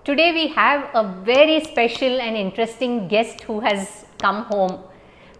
Today we have a very special and interesting guest who has come home,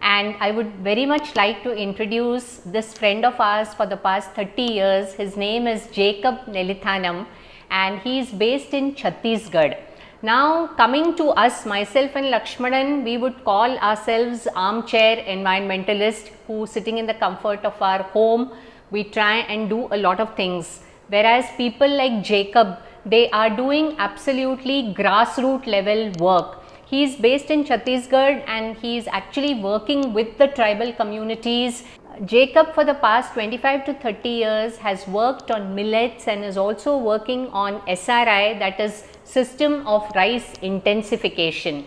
and I would very much like to introduce this friend of ours for the past 30 years. His name is Jacob Nellithanam and he is based in Chhattisgarh. Now coming to us, myself and Lakshmanan, we would call ourselves armchair environmentalists who, sitting in the comfort of our home, we try and do a lot of things, whereas people like Jacob, they are doing absolutely grassroots level work. He is based in Chhattisgarh and he is actually working with the tribal communities. Jacob for the past 25 to 30 years has worked on millets and is also working on SRI, that is System of Rice Intensification.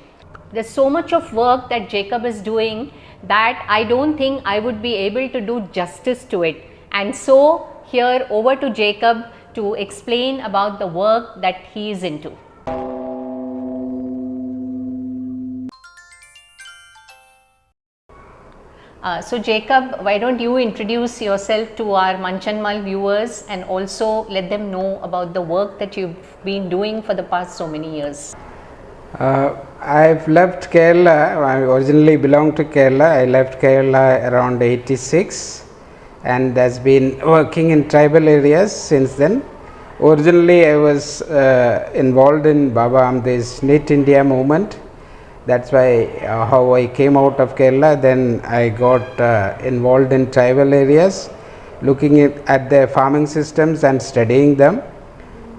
There's so much of work that Jacob is doing that I don't think I would be able to do justice to it. And so here, over to Jacob to explain about the work that he is into. So Jacob, why don't you introduce yourself to our Munch&MULL viewers and also let them know about the work that you've been doing for the past so many years. I've left Kerala. I originally belonged to Kerala. I left Kerala around 86 and has been working in tribal areas since then. Originally I was involved in Baba Amde's Knit India movement. That's why how I came out of Kerala. Then I got involved in tribal areas, looking at their farming systems and studying them.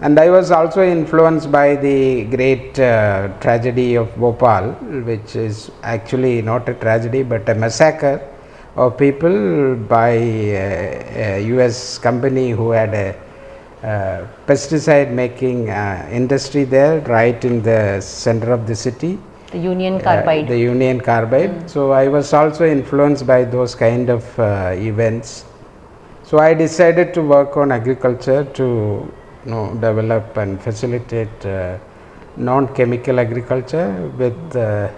And I was also influenced by the great tragedy of Bhopal, which is actually not a tragedy but a massacre of people by a US company who had a pesticide making industry there right in the center of the city. The Union Carbide. The Union Carbide. So I was also influenced by those kind of events. So I decided to work on agriculture to develop and facilitate non-chemical agriculture with the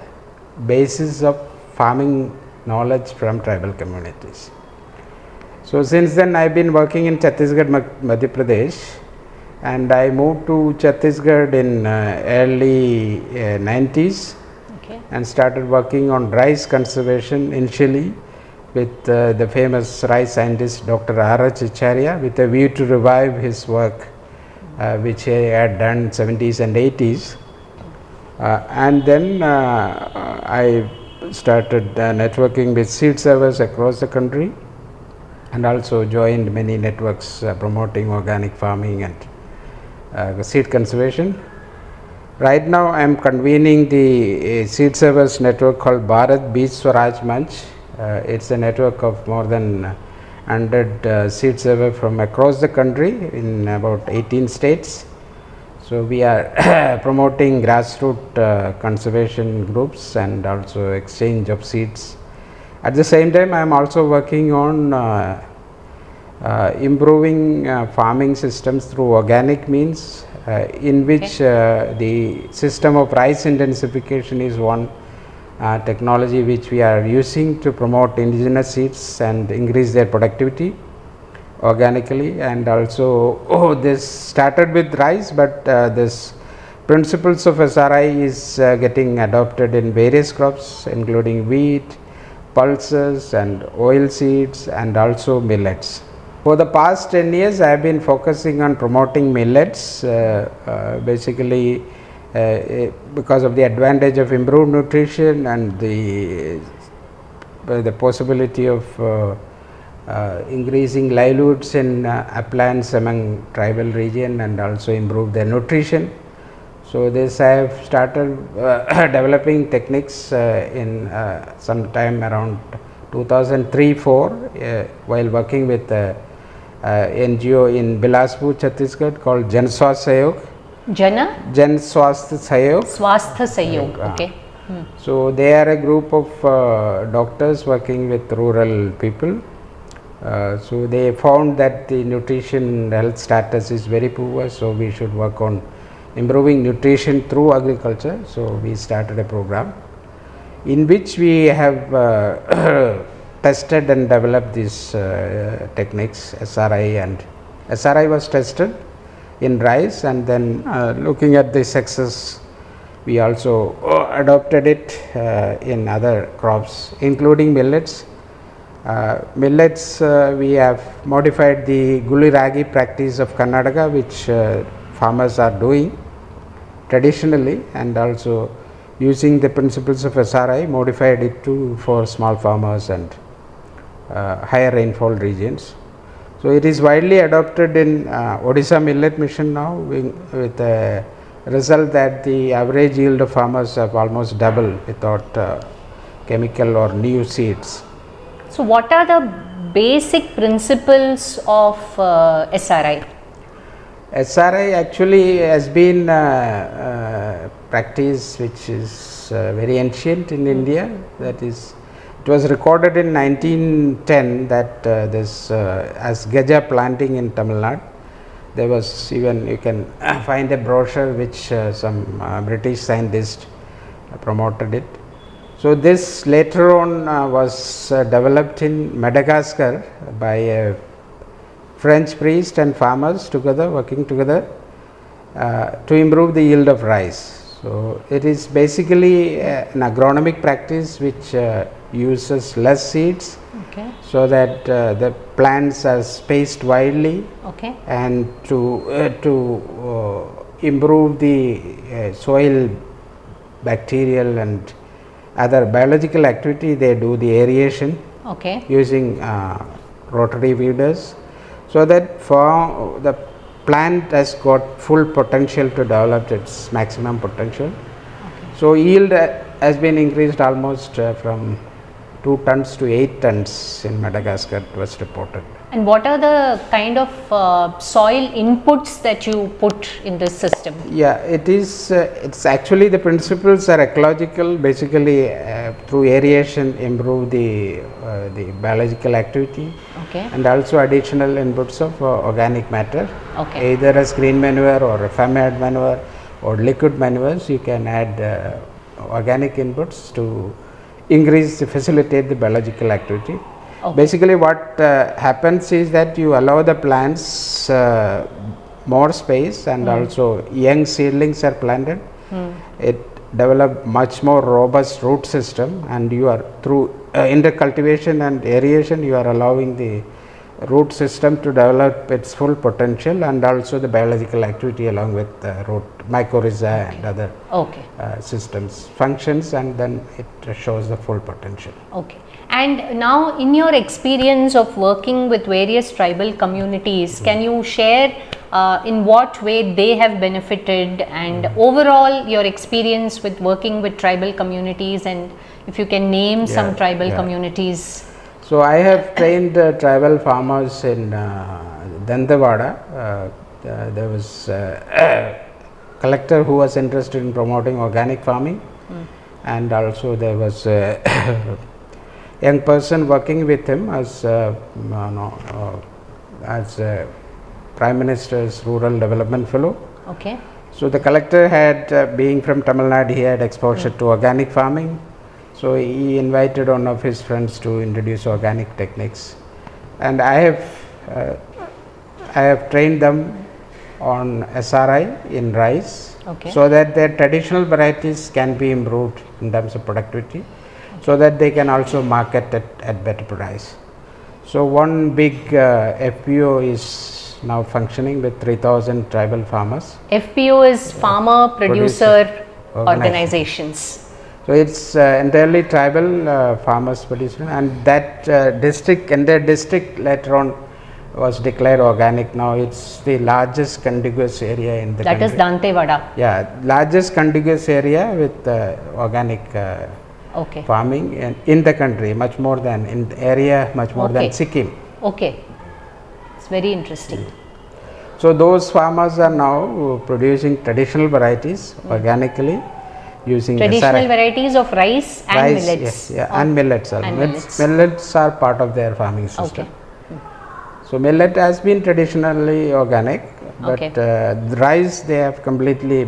basis of farming knowledge from tribal communities. So since then I have been working in Chhattisgarh, Madhya Pradesh, and I moved to Chhattisgarh in early 90s and started working on rice conservation initially with the famous rice scientist Dr. R.H. Acharya, with a view to revive his work which he had done in 70s and 80s. And then I started networking with seed servers across the country and also joined many networks promoting organic farming and seed conservation. Right now I am convening the seed servers network called Bharat Beej Swaraj Munch. It's a network of more than 100 seed servers from across the country in about 18 states. So we are promoting grassroots conservation groups and also exchange of seeds. At the same time I am also working on improving farming systems through organic means, in which the system of rice intensification is one technology which we are using to promote indigenous seeds and increase their productivity organically. And also this started with rice, but this principles of SRI is getting adopted in various crops including wheat, pulses and oil seeds and also millets. For the past 10 years I have been focusing on promoting millets, basically because of the advantage of improved nutrition and the possibility of increasing livelihoods in uplands among tribal region and also improve their nutrition. So this I have started developing techniques in sometime around 2003-04 while working with NGO in Bilaspur, Chhattisgarh called Jan Swasthya Sahayog. Jan Swasthya Sahayog. Swasthya Sahayog, okay. So they are a group of doctors working with rural people. So they found that the nutrition health status is very poor, so we should work on improving nutrition through agriculture. So we started a program in which we have tested and developed these techniques, SRI, and SRI was tested in rice, and then looking at the success, we also adopted it in other crops including millets. Millets, we have modified the guli ragi practice of Karnataka, which farmers are doing traditionally, and also using the principles of SRI modified it for small farmers and higher rainfall regions. So it is widely adopted in Odisha millet mission now, with a result that the average yield of farmers have almost doubled without chemical or new seeds. So what are the basic principles of SRI? SRI actually has been practice which is very ancient in India. That is, it was recorded in 1910 that this as Gaja planting in Tamil Nadu. There was even, you can find a brochure which some British scientist promoted it. So this later on was developed in Madagascar by a French priest and farmers together, working together to improve the yield of rice. So it is basically an agronomic practice which uses less seeds, Okay. so that the plants are spaced widely, Okay. and to improve the soil bacterial and other biological activity, they do the aeration Okay. using rotary weeders, so that for the plant has got full potential to develop its maximum potential. Okay. So yield has been increased almost from 2 tons to 8 tons in Madagascar, it was reported. And what are the kind of soil inputs that you put in this system? Yeah, it is. It's actually, the principles are ecological. Basically, through aeration, improve the biological activity, Okay. and also additional inputs of organic matter. Okay. Either as green manure or farmyard manure or liquid manures, you can add organic inputs to facilitate the biological activity. Okay. Basically, what happens is that you allow the plants more space, and also young seedlings are planted. It develop much more robust root system, and you are through intercultivation and aeration, you are allowing the root system to develop its full potential, and also the biological activity along with root mycorrhiza and other Okay. systems functions, and then it shows the full potential. Okay. And now, in your experience of working with various tribal communities, can you share in what way they have benefited, and overall your experience with working with tribal communities, and if you can name some tribal communities? So I have trained tribal farmers in Dantewada. There was a collector who was interested in promoting organic farming, and also there was a young person working with him as Prime Minister's Rural Development Fellow. Okay. So the collector had, being from Tamil Nadu, he had exposure to organic farming. So he invited one of his friends to introduce organic techniques, and I have trained them on SRI in rice, Okay. so that their traditional varieties can be improved in terms of productivity, so that they can also market at better price. So one big FPO is now functioning with 3,000 tribal farmers. FPO is Farmer Producer Organizations. So it's entirely tribal farmers producer, and that entire district later on was declared organic. Now it's the largest contiguous area in the country. That is Dantewada. Yeah, largest contiguous area with organic Okay. farming in the country, much more than in the area, much more than Sikkim. Okay. It's very interesting. So those farmers are now producing traditional varieties organically, using Traditional SRI. varieties of rice and millets. Yes, yeah, and millets. And Millets are part of their farming system. Okay. So millet has been traditionally organic, but Okay. the rice they have completely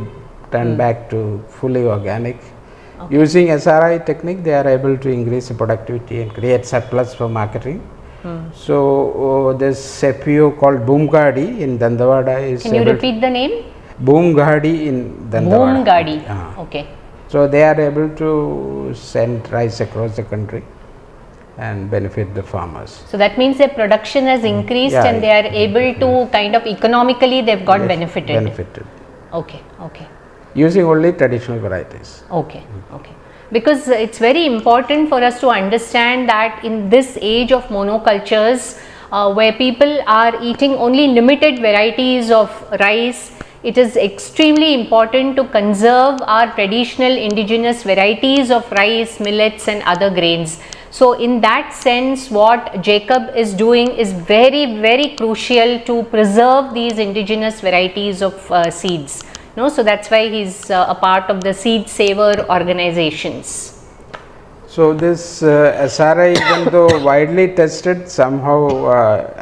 turned back to fully organic. Using SRI technique, they are able to increase the productivity and create surplus for marketing. So this FPO called Boomgadi in Dantewada is. Can you repeat the name? Boomgadi in Dantewada. Boomgadi. Okay. So they are able to send rice across the country and benefit the farmers. So that means their production has increased and they are able to kind of economically they've got benefited. Okay, okay. Using only traditional varieties. Okay, okay. Because it's very important for us to understand that in this age of monocultures, where people are eating only limited varieties of rice, it is extremely important to conserve our traditional indigenous varieties of rice, millets and other grains. So in that sense, what Jacob is doing is very, very crucial to preserve these indigenous varieties of seeds. No, so that's why he's a part of the seed saver organizations. So this SRI, even though widely tested, somehow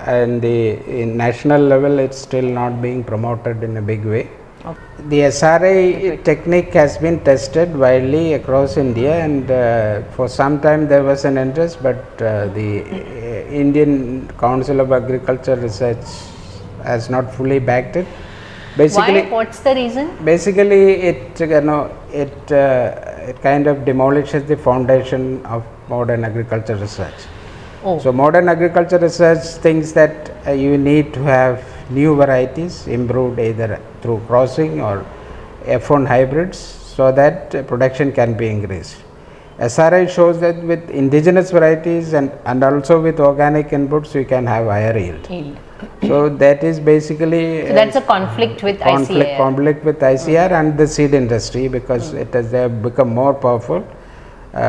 in national level it's still not being promoted in a big way. Okay. The SRI technique has been tested widely across India, and for some time there was an interest, but the Indian Council of Agriculture Research has not fully backed it. Basically, why? What's the reason? Basically, it kind of demolishes the foundation of modern agriculture research. Oh. So modern agriculture research thinks that you need to have new varieties improved either through crossing or F1 hybrids, so that production can be increased. SRI shows that with indigenous varieties and also with organic inputs you can have higher yield. So that is basically that's a conflict with ICAR. Conflict with ICAR and the seed industry, because they have become more powerful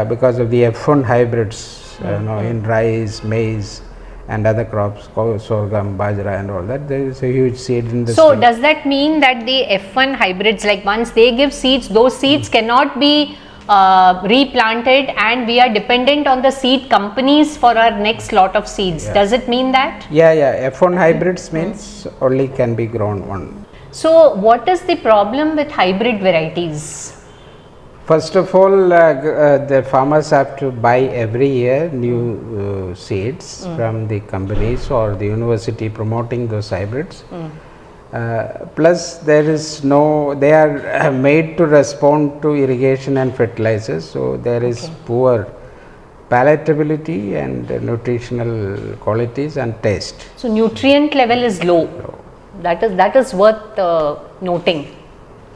because of the F1 hybrids in rice, maize and other crops, sorghum, bajra and all that. There is a huge seed industry. So does that mean that the F1 hybrids, like once they give seeds, those seeds cannot be replanted and we are dependent on the seed companies for our next lot of seeds? Does it mean that? Yeah. F1 hybrids means only can be grown one. So what is the problem with hybrid varieties? First of all, the farmers have to buy every year new seeds from the companies or the university promoting those hybrids. Plus they are made to respond to irrigation and fertilizers, so there is poor palatability and nutritional qualities and taste. So nutrient level is low. That is worth noting.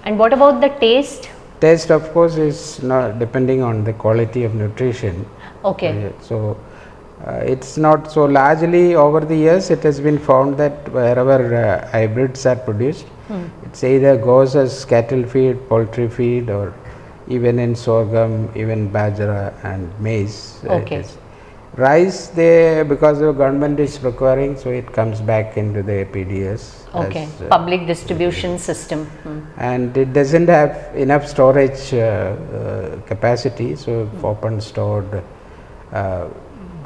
And what about the taste? Taste, of course, is not depending on the quality of nutrition. Okay. So it's not so. Largely over the years it has been found that wherever hybrids are produced, it's either goes as cattle feed, poultry feed, or even in sorghum, even bajra and maize. Okay. Rice, because the government is requiring, so it comes back into the PDS. Okay, as, public distribution system. And it doesn't have enough storage capacity, so open stored.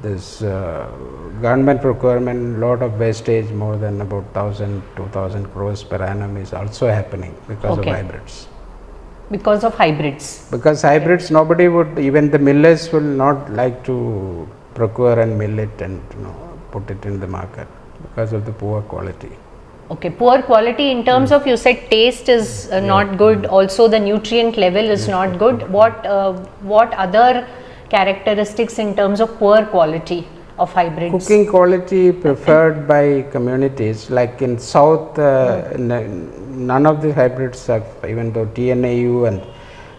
This government procurement, lot of wastage, more than about 2,000 crores per annum is also happening because of hybrids. Because of hybrids? Because hybrids, nobody would, even the millers will not like to procure and mill it and put it in the market because of the poor quality. Okay, poor quality in terms of, you said taste is not good, also the nutrient level is not good. What other characteristics in terms of poor quality of hybrids? Cooking quality preferred by communities, like in south, none of the hybrids have, even though TNAU and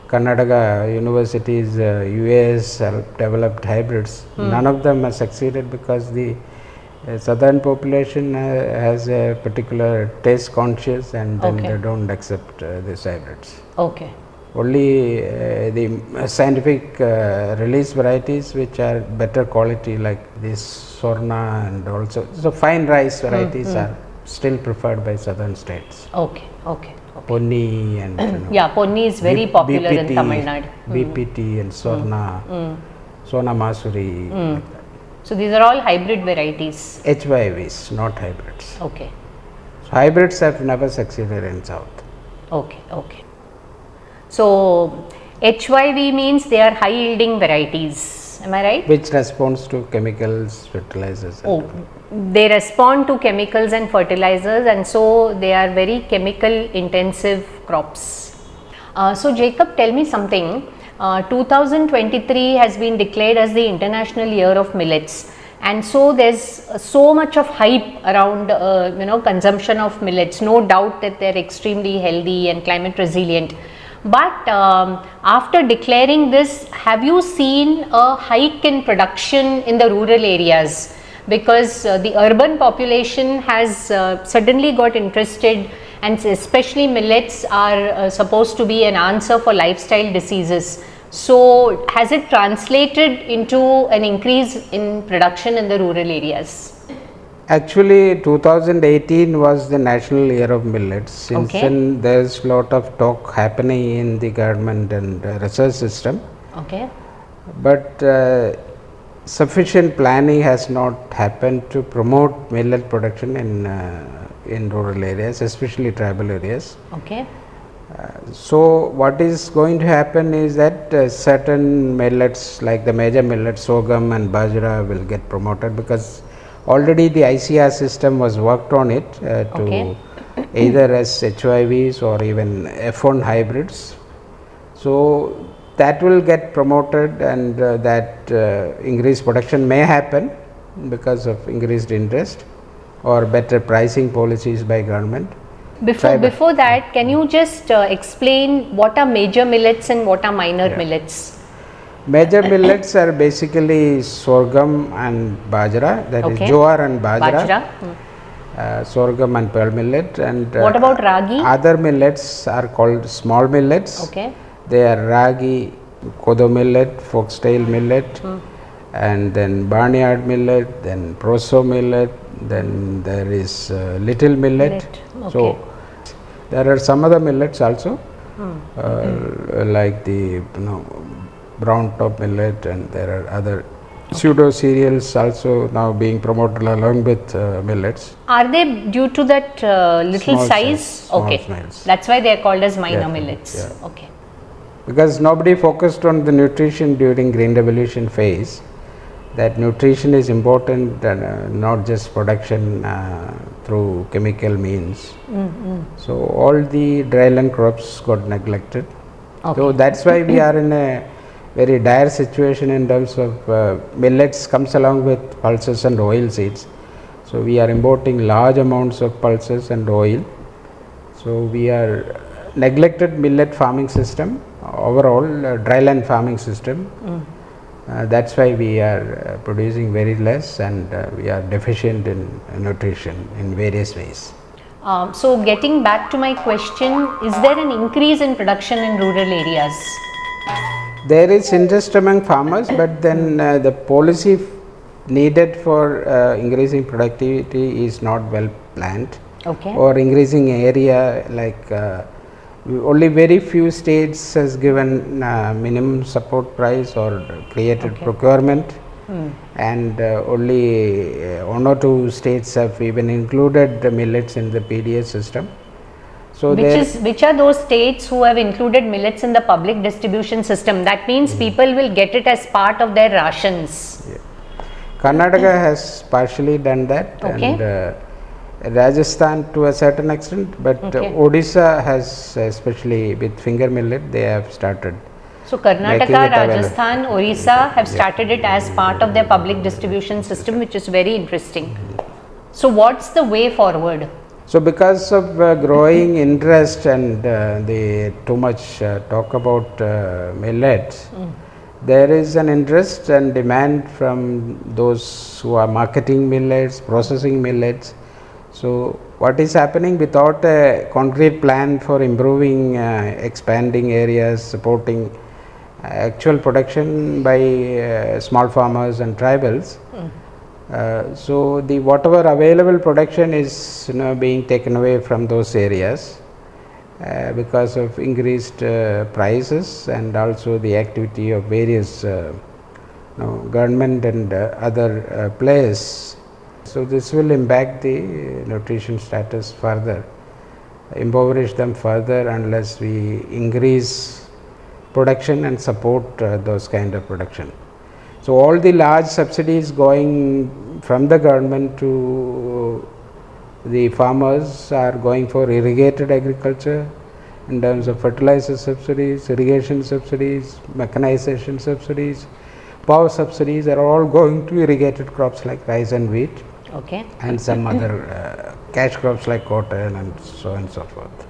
Karnataka universities, US have developed hybrids, none of them have succeeded because the southern population has a particular taste conscious, and then they don't accept these hybrids. Okay. Only the scientific release varieties which are better quality, like this Sorna and also so fine rice varieties are still preferred by southern states. Okay. Ponni and Ponni is very popular in Tamil Nadu. BPT and Sorna, Sona Masuri. Like so these are all hybrid varieties. HYVs, not hybrids. Okay. So hybrids have never succeeded in south. Okay. So HYV means they are high yielding varieties. Am I right? Which responds to chemicals, fertilizers. Oh, they respond to chemicals and fertilizers, and so they are very chemical intensive crops. So Jacob, tell me something. 2023 has been declared as the International Year of Millets, and so there's so much of hype around consumption of millets. No doubt that they're extremely healthy and climate resilient. But after declaring this, have you seen a hike in production in the rural areas? Because the urban population has suddenly got interested, and especially millets are supposed to be an answer for lifestyle diseases. So has it translated into an increase in production in the rural areas? Actually, 2018 was the National Year of Millets. Since then, there's a lot of talk happening in the government and research system. Okay. But sufficient planning has not happened to promote millet production in rural areas, especially tribal areas. Okay. So what is going to happen is that certain millets like the major millets, sorghum and bajra, will get promoted, because already the ICR system was worked on it to either as HYVs or even F1 hybrids. So that will get promoted, and that increased production may happen because of increased interest or better pricing policies by government. Before that, can you just explain what are major millets and what are minor millets? Major millets are basically sorghum and bajra, that is jowar and bajra. Sorghum and pearl millet. And what about ragi? Other millets are called small millets. Okay. They are ragi, kodo millet, foxtail millet, and then barnyard millet, then proso millet, then there is little millet. So there are some other millets also, like the brown top millet, and there are other pseudo cereals also now being promoted along with millets. Are they due to that little Small size? Okay, smiles. that's why they are called as minor millets. Okay. Because nobody focused on the nutrition during green revolution phase. That nutrition is important, and not just production through chemical means. So all the dryland crops got neglected. So that's why we are in a very dire situation in terms of millets comes along with pulses and oil seeds. So we are importing large amounts of pulses and oil. So we are neglected millet farming system, overall dryland farming system. That's why we are producing very less, and we are deficient in nutrition in various ways. So getting back to my question, is there an increase in production in rural areas? There is interest among farmers, but then the policy needed for increasing productivity is not well planned. Or increasing area, like only very few states has given minimum support price or created procurement, and only one or two states have even included the millets in the PDS system. So which are those states who have included millets in the public distribution system? That means people will get it as part of their rations. Karnataka has partially done that, and Rajasthan to a certain extent, but Odisha has, especially with finger millet, they have started. So Karnataka, Rajasthan, Orissa have started it as part of their public distribution system, which is very interesting. So what's the way forward? So because of growing interest and the too much talk about millets, there is an interest and demand from those who are marketing millets, processing millets. So what is happening, without a concrete plan for improving, expanding areas, supporting actual production by small farmers and tribals, so the whatever available production is being taken away from those areas because of increased prices, and also the activity of various government and other players. So this will impact the nutrition status further, impoverish them further, unless we increase production and support those kind of production. So all the large subsidies going from the government to the farmers are going for irrigated agriculture in terms of fertilizer subsidies, irrigation subsidies, mechanization subsidies, power subsidies are all going to irrigated crops like rice and wheat, Okay. and some other cash crops like cotton and so on and so forth.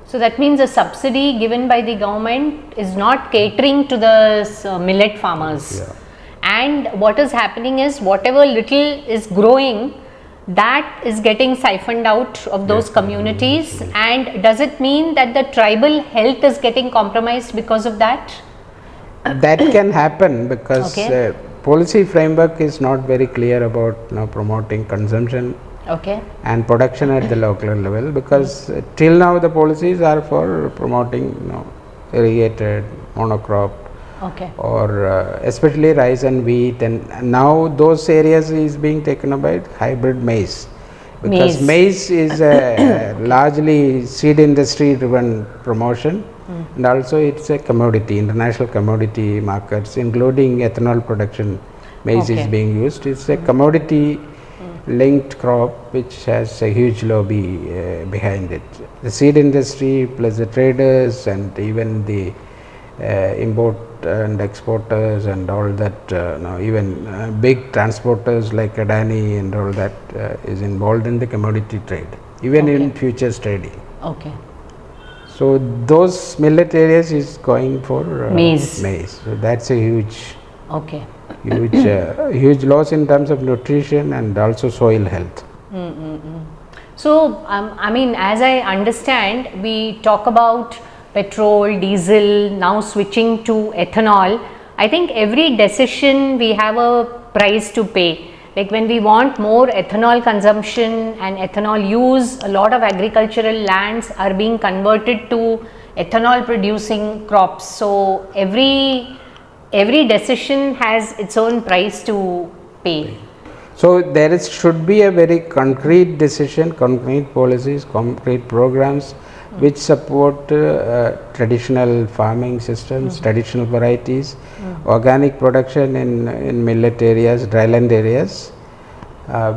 So that means a subsidy given by the government is not catering to the millet farmers. Yeah. And what is happening is whatever little is growing, that is getting siphoned out of those communities. And does it mean that the tribal health is getting compromised because of that? That can happen because Okay. policy framework is not very clear about promoting consumption Okay. and production at the local level, because till now the policies are for promoting irrigated monocrop Okay. or especially rice and wheat, and now those areas is being taken up by hybrid maize, because maize is a largely seed industry driven promotion, and also it's a commodity, international commodity markets including ethanol production. Maize is being used. It's a commodity linked crop which has a huge lobby behind it. The seed industry plus the traders and even the import and exporters and all that, even big transporters like Adani and all that is involved in the commodity trade, even in futures trading. Okay. So those millet areas is going for Maize. So that's a huge Okay. huge loss in terms of nutrition and also soil health. So, I mean, as I understand, we talk about petrol, diesel, now switching to ethanol. I think every decision we have a price to pay. Like when we want more ethanol consumption and ethanol use, a lot of agricultural lands are being converted to ethanol producing crops. So every decision has its own price to pay. So there should be a very concrete decision, concrete policies, concrete programs which support traditional farming systems, traditional varieties, organic production in millet areas, dryland areas.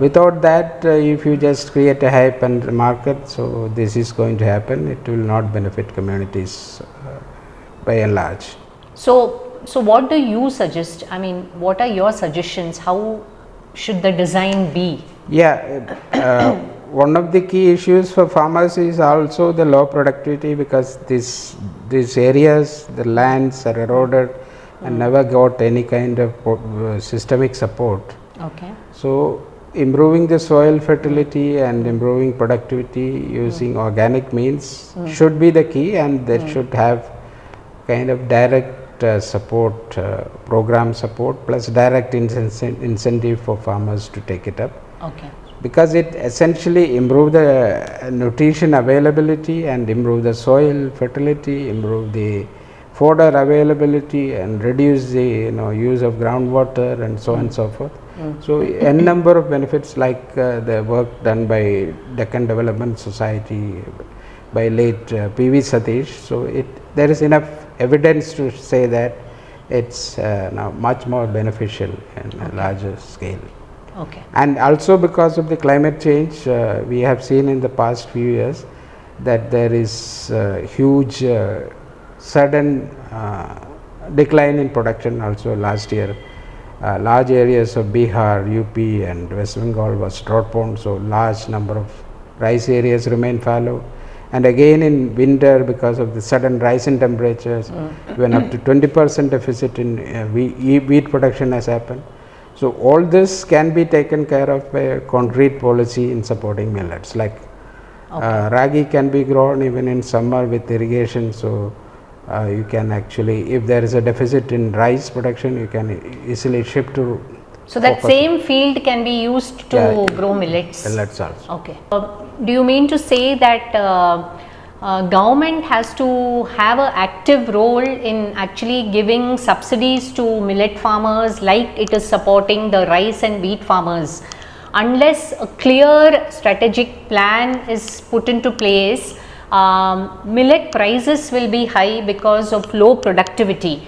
Without that, if you just create a hype and market, so this is going to happen, it will not benefit communities by and large. So what do you suggest? I mean, what are your suggestions? How should the design be? Yeah, one of the key issues for farmers is also the low productivity, because these areas, the lands are eroded and never got any kind of systemic support. Okay. So improving the soil fertility and improving productivity using organic means should be the key, and that should have kind of direct support, program support plus direct incentive for farmers to take it up. Okay. Because it essentially improve the nutrition availability and improve the soil fertility, improve the fodder availability and reduce the use of groundwater and so on and so forth. So n number of benefits, like the work done by Deccan Development Society by late P.V. Satish. So there is enough evidence to say that it's now much more beneficial in a larger scale. Okay. And also because of the climate change, we have seen in the past few years that there is huge sudden decline in production. Also last year, large areas of Bihar, UP and West Bengal was drought prone, so large number of rice areas remain fallow. And again in winter, because of the sudden rise in temperatures, even up to 20% deficit in wheat production has happened. So all this can be taken care of by a concrete policy in supporting millets. Like ragi can be grown even in summer with irrigation. So you can actually, if there is a deficit in rice production, you can easily shift to. So that same field can be used to grow millets. Millets also. Okay. Do you mean to say that government has to have an active role in actually giving subsidies to millet farmers like it is supporting the rice and wheat farmers? Unless a clear strategic plan is put into place, millet prices will be high because of low productivity.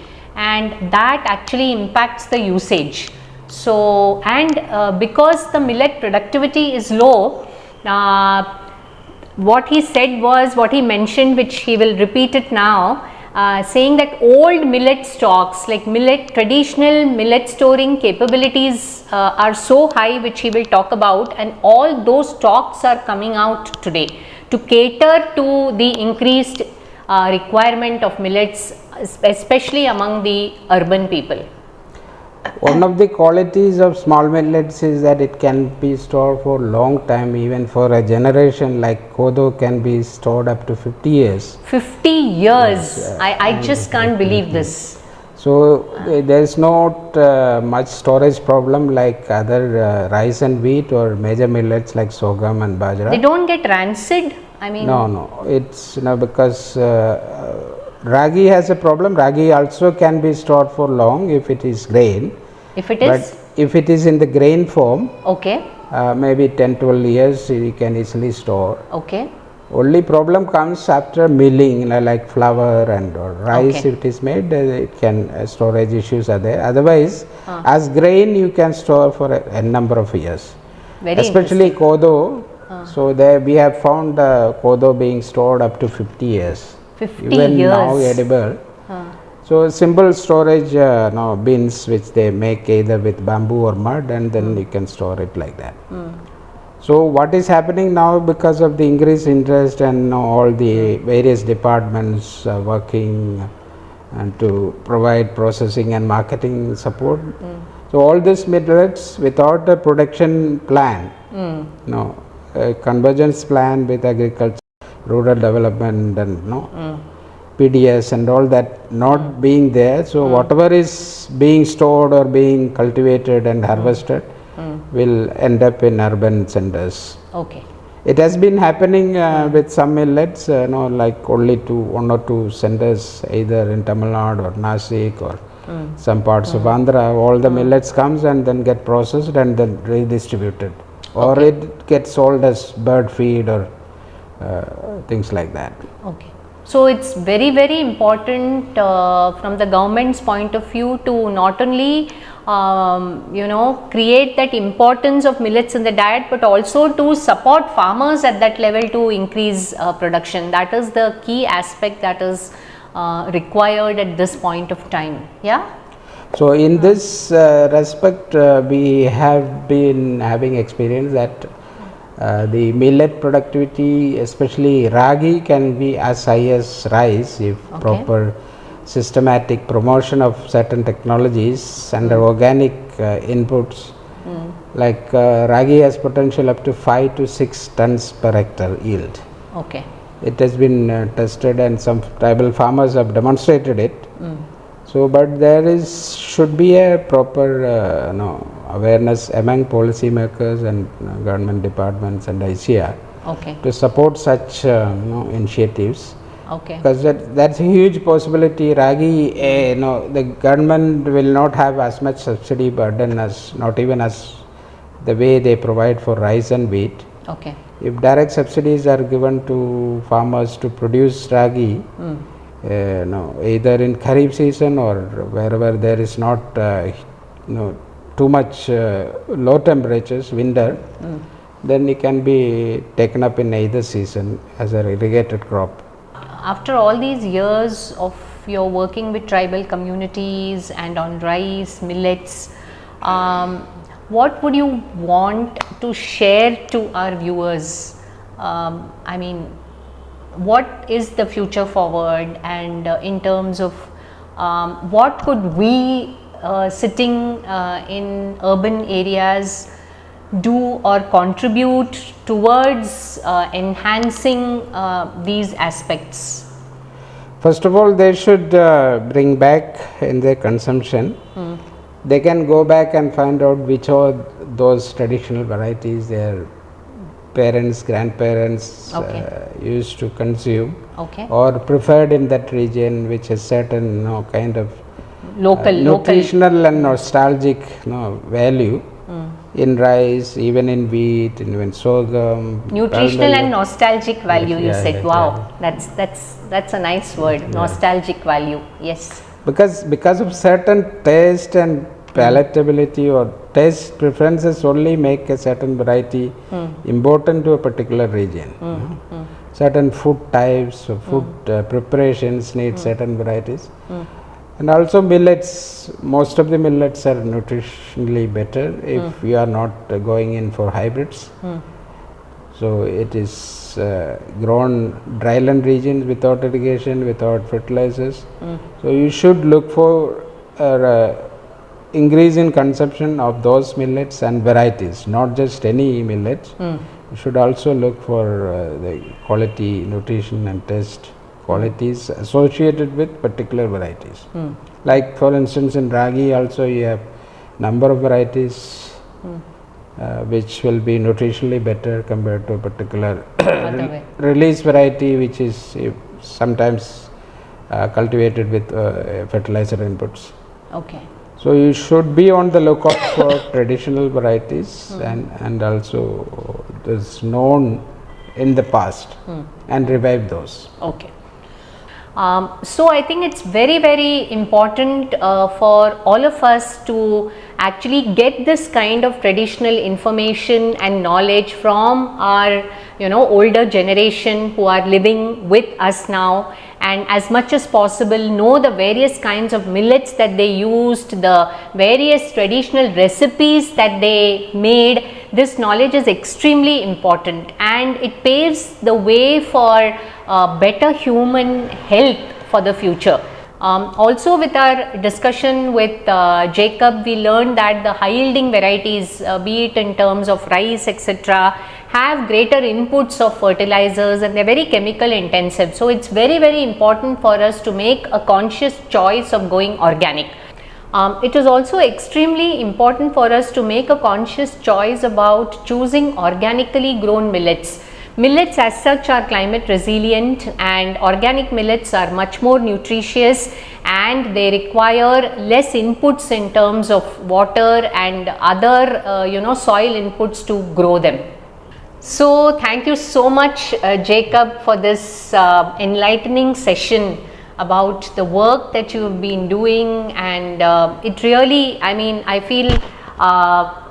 and that actually impacts the usage. So, and because the millet productivity is low, what he said was, what he mentioned, which he will repeat it now, saying that old millet stocks, like traditional millet storing capabilities are so high, which he will talk about, and all those stocks are coming out today to cater to the increased requirement of millets, especially among the urban people. One of the qualities of small millets is that it can be stored for long time, even for a generation. Like kodo can be stored up to 50 years. 50 years? Yes, I just can't believe this. So there is not much storage problem like other rice and wheat or major millets like sorghum and bajra. They don't get rancid? I mean, no, it's because ragi has a problem. Ragi also can be stored for long if it is grain. If it is? But if it is in the grain form, okay, maybe 10-12 years you can easily store. Okay. Only problem comes after milling, like flour and or rice. Okay. If it is made, it can storage issues are there. Otherwise, as grain you can store for a number of years. Very especially kodo. So there we have found kodo being stored up to 50 years. 50 even years. now edible. So simple storage bins which they make either with bamboo or mud, and then you can store it like that. So what is happening now, because of the increased interest and all the various departments working and to provide processing and marketing support. So all these millets without a production plan, a convergence plan with agriculture, rural development and PDS and all that not being there. So whatever is being stored or being cultivated and harvested will end up in urban centers. Okay. It has been happening with some millets, like only one or two centers, either in Tamil Nadu or Nasik or some parts of Andhra. All the millets comes and then get processed and then redistributed, or it gets sold as bird feed or things like that. Okay. So it's very, very important from the government's point of view to not only create that importance of millets in the diet, but also to support farmers at that level to increase production. That is the key aspect that is required at this point of time. Yeah. So in this respect, we have been having experience that the millet productivity, especially ragi, can be as high as rice if proper systematic promotion of certain technologies and organic inputs. Like ragi has potential up to 5 to 6 tons per hectare yield. Okay. It has been tested and some tribal farmers have demonstrated it. So, but there should be a proper awareness among policymakers and government departments and ICR to support such initiatives. Okay. Because that's a huge possibility. Ragi, the government will not have as much subsidy burden as, not even as the way they provide for rice and wheat. Okay. If direct subsidies are given to farmers to produce ragi, either in Kharif season or wherever there is not too much low temperatures, winter, then it can be taken up in either season as a irrigated crop. After all these years of your working with tribal communities and on rice, millets, what would you want to share to our viewers? I mean, what is the future forward, and in terms of what could we sitting in urban areas do or contribute towards enhancing these aspects? First of all, they should bring back in their consumption. They can go back and find out which are those traditional varieties their parents, grandparents used to consume, or preferred in that region, which has certain kind of nutritional and nostalgic value in rice, even in wheat, in sorghum. Nutritional and nostalgic value, you said. Wow, that's a nice word, nostalgic value. Yes. because of certain taste and palatability or taste preferences only make a certain variety important to a particular region. Certain food types or food preparations need certain varieties. And also millets, most of the millets are nutritionally better if you are not going in for hybrids. So it is grown dryland regions without irrigation, without fertilizers. So you should look for increase in consumption of those millets and varieties, not just any millet. You should also look for the quality, nutrition and taste qualities associated with particular varieties. Like for instance in ragi also you have number of varieties which will be nutritionally better compared to a particular release variety which is sometimes cultivated with fertilizer inputs. Okay. So you should be on the lookout for traditional varieties and also this known in the past and revive those. Okay. So I think it's very important for all of us to actually get this kind of traditional information and knowledge from our older generation who are living with us now, and as much as possible know the various kinds of millets that they used, the various traditional recipes that they made. This knowledge is extremely important and it paves the way for better human health for the future. Also with our discussion with Jacob, we learned that the high yielding varieties, be it in terms of rice etc., have greater inputs of fertilizers and they are very chemical intensive. So it's very important for us to make a conscious choice of going organic. It is also extremely important for us to make a conscious choice about choosing organically grown millets. Millets as such are climate resilient and organic millets are much more nutritious and they require less inputs in terms of water and other soil inputs to grow them. So thank you so much Jacob for this enlightening session about the work that you have been doing, and it really, I feel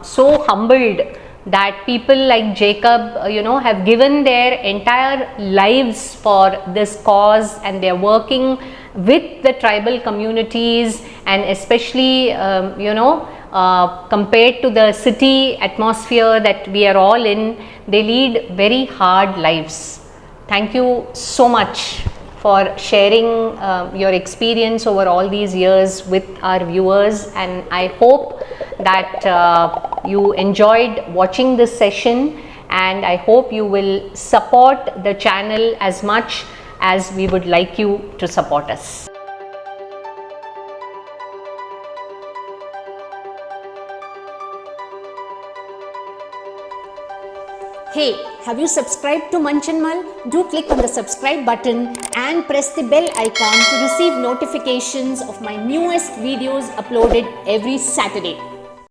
so humbled that people like Jacob have given their entire lives for this cause and they are working with the tribal communities, and especially compared to the city atmosphere that we are all in, they lead very hard lives. Thank you so much for sharing your experience over all these years with our viewers, and I hope that you enjoyed watching this session, and I hope you will support the channel as much as we would like you to support us. Hey, have you subscribed to MUNCH&MULL? Do click on the subscribe button and press the bell icon to receive notifications of my newest videos uploaded every Saturday.